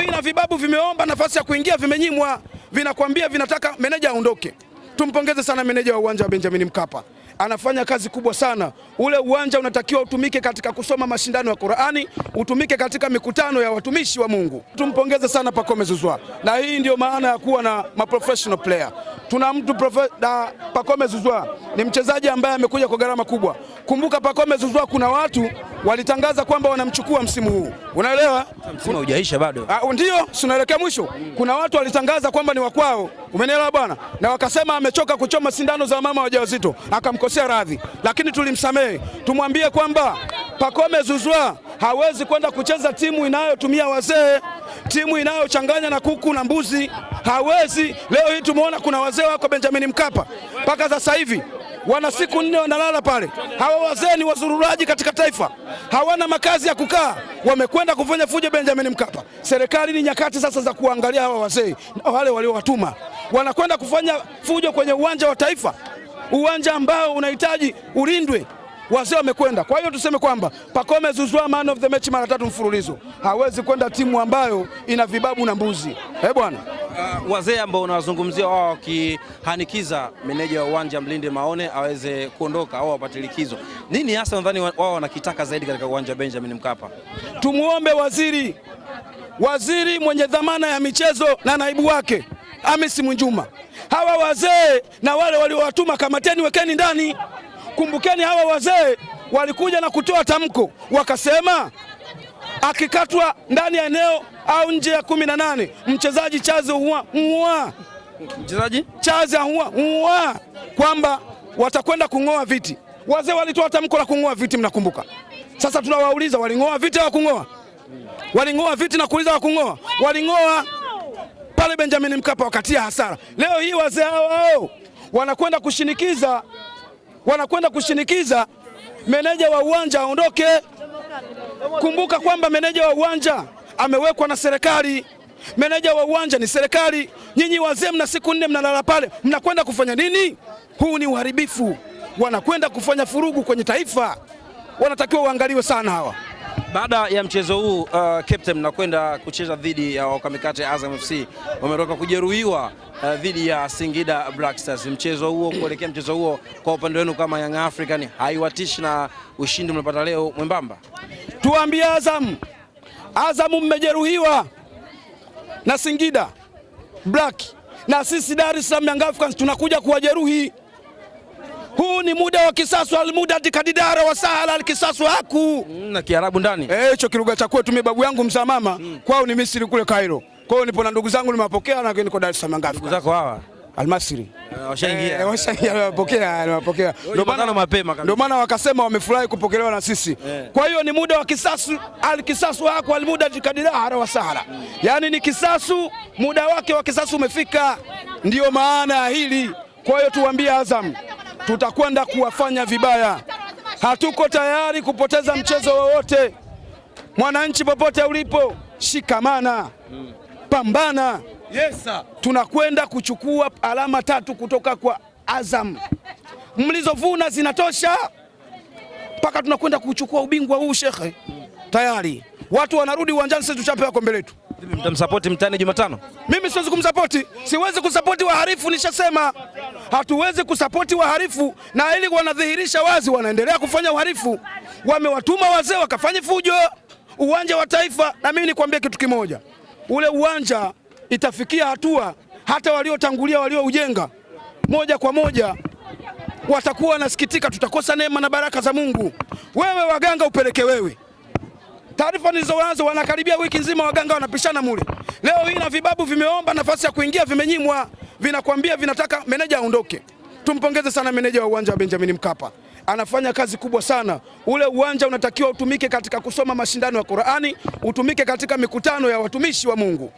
hii na vibabu vimeomba nafasi ya kuingia vimenyimwa, vinakwambia vinataka meneja aondoke. Tumpongeze sana meneja wa uwanja wa Benjamin Mkapa, anafanya kazi kubwa sana. Ule uwanja unatakiwa utumike katika kusoma mashindano ya Qur'ani, utumike katika mikutano ya watumishi wa Mungu. Tumpongeze sana Pacome Zouzoua, na hii ndio maana ya kuwa na professional player. Tuna mtu Pacome Zouzoua ni mchezaji ambaye amekuja kwa gharama kubwa. Kumbuka Pacome Zouzoua kuna watu walitangaza kwamba wanamchukua msimu huu. Unaelewa? Msimu haujaisha bado. Ndio, tunaelekea mwisho. Kuna watu walitangaza kwamba ni wakwao. Umenielewa bwana? Na wakasema amechoka kuchoma sindano za mama wajawazito, akamkosea radhi. Lakini tulimsamehe. Tumwambie kwamba Pacome Zouzoua hawezi kwenda kucheza timu inayotumia wazee, timu inayochanganya na kuku na mbuzi. Hawezi. Leo hii tumeona kuna wazee wako Benjamin Mkapa. Mpaka sasa hivi wana siku 4 wanalala pale. Hawa wazee ni wazururaji katika taifa, hawana makazi ya kukaa, wamekwenda kufanya fujo Benjamin Mkapa. Serikali ni nyakati sasa za kuangalia hawa wazee na wale waliowatuma, wanakwenda kufanya fujo kwenye uwanja wa taifa, uwanja ambao unahitaji ulindwe. Wazee wamekwenda. Kwa hiyo tuseme kwamba Pacome Zouzoua man of the match mara 3 mfululizo, hawezi kwenda timu ambayo ina vibabu na mbuzi. Bwana, wazee ambao unawazungumzia wao wakihanikiza meneja wa uwanja Mlinde Maone aweze kuondoka au apate likizo, nini hasa nadhani wao wanakitaka zaidi katika uwanja wa Benjamin Mkapa? Tumuombe waziri mwenye dhamana ya michezo na naibu wake Hamisi Mwinjuma, hawa wazee na wale waliowatuma kamateni, wekeni ndani. Kumbukeni hawa wazee walikuja na kutoa tamko, wakasema akikatwa ndani ya eneo au nje ya 18 mchezaji Chazi kwamba watakwenda kung'oa viti. Wazee walitoa tamko la kung'oa viti, mnakumbuka? Sasa tunawauliza, waling'oa viti au kung'oa? Waling'oa viti na kuuliza wa kung'oa. Waling'oa pale Benjamin Mkapa, wakatia hasara. Leo hii wazee hao wanakwenda kushinikiza meneja wa uwanja aondoke. Kumbuka kwamba meneja wa uwanja amewekwa na serikali. Meneja wa uwanja ni serikali. Nyinyi wazee mna siku 4 mnalala pale, mnakwenda kufanya nini? Huu ni uharibifu. Wanakwenda kufanya furugu kwenye taifa, wanatakiwa uangaliwe sana hawa. Baada ya mchezo huu captain, mnakwenda kucheza dhidi ya Wakamikate Azam FC, wametoka kujeruhiwa dhidi ya Singida Black Stars. Mchezo huo, kuelekea mchezo huo, kwa upande wenu kama Young African, haiwatishi na ushindi mlipata leo mwembamba? Tuambie Azam mmejeruhiwa na Singida Black, na sisi Dar es Salaam Young Africans tunakuja kuwajeruhi. Huu ni muda wa kisasu, almuda dikadidara wa sahala alkisasu haku na Kiarabu ndani. Hicho kilugha cha kwetu. Mimi babu yangu mzaa mama kwao ni Misri kule Cairo. Kwa hiyo nipo na ndugu zangu nimewapokea, na niko Dar es Salaam Young Africans. Ndugu zako hawa Almasri washaingia, nimewapokea. Ndio maana wakasema wamefurahi kupokelewa na sisi. Kwa hiyo ni muda wa kisasu, alkisasu haku almuda dikadidara wa sahala. Yaani ni kisasu, muda wake wa kisasu umefika. Ndio maana ya hili. Kwa hiyo tuwaambie Azam, tutakwenda kuwafanya vibaya. Hatuko tayari kupoteza mchezo wowote. Mwananchi popote ulipo, shikamana, pambana. Yes sir. Tunakwenda kuchukua alama 3 kutoka kwa Azam. Mlizovuna zinatosha, mpaka tunakwenda kuchukua ubingwa huu shekhe. Tayari watu wanarudi uwanjani, sisi tuchapewa kombe letu. Mtamsapoti mtani Jumatano? Mimi siwezi kumsapoti, siwezi kusapoti waharifu. Nishasema hatuwezi kusapoti waharifu, na ili wanadhihirisha wazi wanaendelea kufanya uharifu. Wamewatuma wazee wakafanya fujo uwanja wa taifa. Na mimi nikwambie kitu kimoja, ule uwanja itafikia hatua hata waliotangulia walioujenga moja kwa moja watakuwa wanasikitika, tutakosa neema na baraka za Mungu. Wewe waganga upeleke wewe. Taarifa nilizoanza, wanakaribia wiki nzima waganga wanapishana mule. Leo hii na vibabu vimeomba nafasi ya kuingia vimenyimwa, vinakwambia vinataka meneja aondoke. Tumpongeze sana meneja wa uwanja wa Benjamin Mkapa, anafanya kazi kubwa sana. Ule uwanja unatakiwa utumike katika kusoma mashindano ya Qur'ani, utumike katika mikutano ya watumishi wa Mungu.